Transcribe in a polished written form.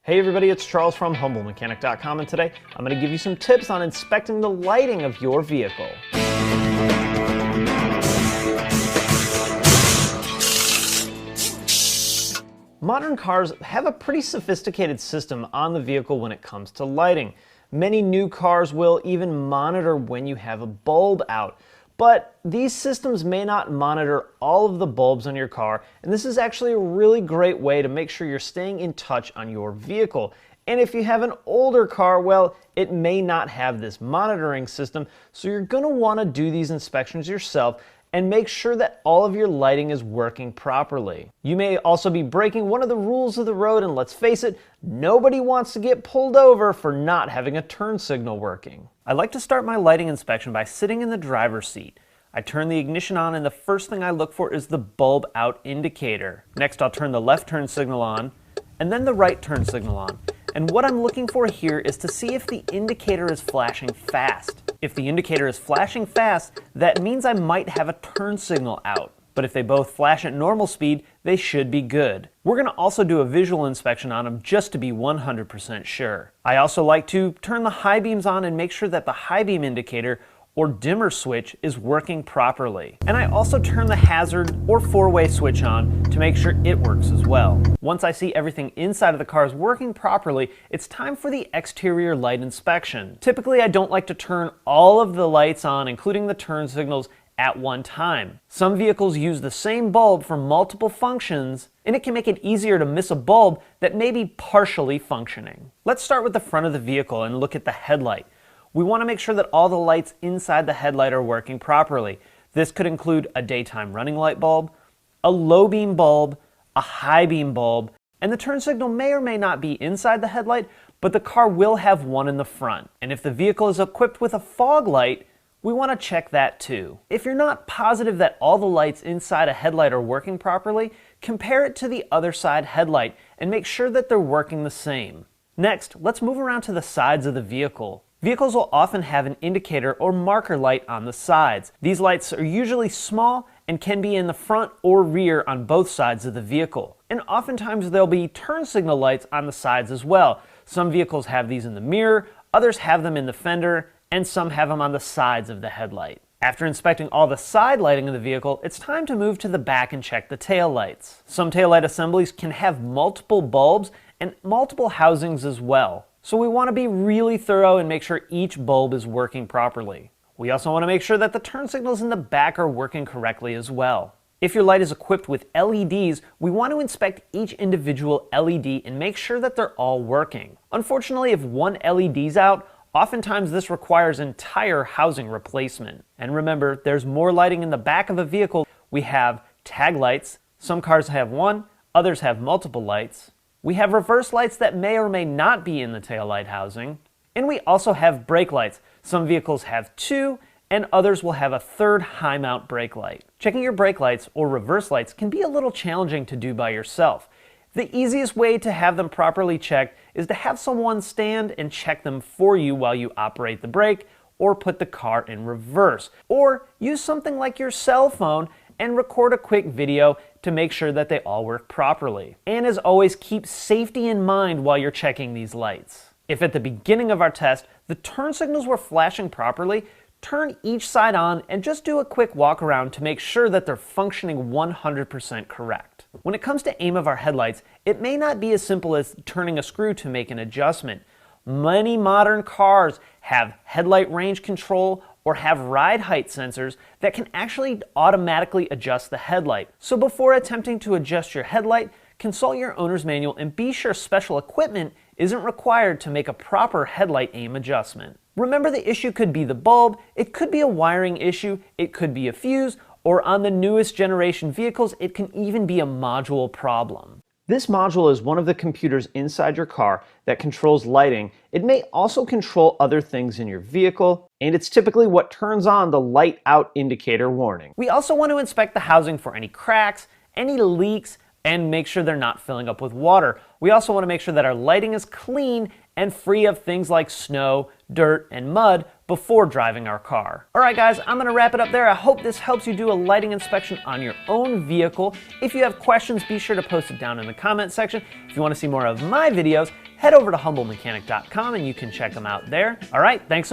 Hey everybody, it's Charles from HumbleMechanic.com, and today I'm going to give you some tips on inspecting the lighting of your vehicle. Modern cars have a pretty sophisticated system on the vehicle when it comes to lighting. Many new cars will even monitor when you have a bulb out. But these systems may not monitor all of the bulbs on your car, and this is actually a really great way to make sure you're staying in touch on your vehicle. And if you have an older car, well, it may not have this monitoring system, so you're going to want to do these inspections yourself and make sure that all of your lighting is working properly. You may also be breaking one of the rules of the road, and let's face it, nobody wants to get pulled over for not having a turn signal working. I like to start my lighting inspection by sitting in the driver's seat. I turn the ignition on, and the first thing I look for is the bulb out indicator. Next, I'll turn the left turn signal on, and then the right turn signal on. And what I'm looking for here is to see if the indicator is flashing fast. If the indicator is flashing fast, that means I might have a turn signal out. But if they both flash at normal speed, they should be good. We're going to also do a visual inspection on them just to be 100% sure. I also like to turn the high beams on and make sure that the high beam indicator or dimmer switch is working properly. And I also turn the hazard or four-way switch on to make sure it works as well. Once I see everything inside of the car is working properly, it's time for the exterior light inspection. Typically, I don't like to turn all of the lights on, including the turn signals, at one time. Some vehicles use the same bulb for multiple functions, and it can make it easier to miss a bulb that may be partially functioning. Let's start with the front of the vehicle and look at the headlight. We want to make sure that all the lights inside the headlight are working properly. This could include a daytime running light bulb, a low beam bulb, a high beam bulb, and the turn signal may or may not be inside the headlight, but the car will have one in the front. And if the vehicle is equipped with a fog light, we want to check that too. If you're not positive that all the lights inside a headlight are working properly, compare it to the other side headlight and make sure that they're working the same. Next, let's move around to the sides of the vehicle. Vehicles will often have an indicator or marker light on the sides. These lights are usually small and can be in the front or rear on both sides of the vehicle. And oftentimes there'll be turn signal lights on the sides as well. Some vehicles have these in the mirror, others have them in the fender, and some have them on the sides of the headlight. After inspecting all the side lighting of the vehicle, it's time to move to the back and check the tail lights. Some taillight assemblies can have multiple bulbs and multiple housings as well. So we want to be really thorough and make sure each bulb is working properly. We also want to make sure that the turn signals in the back are working correctly as well. If your light is equipped with LEDs, we want to inspect each individual LED and make sure that they're all working. Unfortunately, if one LED's out, oftentimes this requires entire housing replacement. And remember, there's more lighting in the back of a vehicle. We have tag lights. Some cars have one, others have multiple lights. We have reverse lights that may or may not be in the taillight housing. And we also have brake lights. Some vehicles have two, and others will have a third high mount brake light. Checking your brake lights or reverse lights can be a little challenging to do by yourself. The easiest way to have them properly checked is to have someone stand and check them for you while you operate the brake or put the car in reverse. Or use something like your cell phone and record a quick video to make sure that they all work properly. And as always, keep safety in mind while you're checking these lights. If at the beginning of our test, the turn signals were flashing properly, turn each side on and just do a quick walk around to make sure that they're functioning 100% correct. When it comes to aim of our headlights, it may not be as simple as turning a screw to make an adjustment. Many modern cars have headlight range control or have ride height sensors that can actually automatically adjust the headlight. So before attempting to adjust your headlight, consult your owner's manual and be sure special equipment isn't required to make a proper headlight aim adjustment. Remember, the issue could be the bulb, it could be a wiring issue, it could be a fuse, or on the newest generation vehicles, it can even be a module problem. This module is one of the computers inside your car that controls lighting. It may also control other things in your vehicle, and it's typically what turns on the light out indicator warning. We also want to inspect the housing for any cracks, any leaks, and make sure they're not filling up with water. We also want to make sure that our lighting is clean and free of things like snow, dirt, and mud before driving our car. All right, guys, I'm gonna wrap it up there. I hope this helps you do a lighting inspection on your own vehicle. If you have questions, be sure to post it down in the comment section. If you want to see more of my videos, head over to humblemechanic.com and you can check them out there. All right, thanks.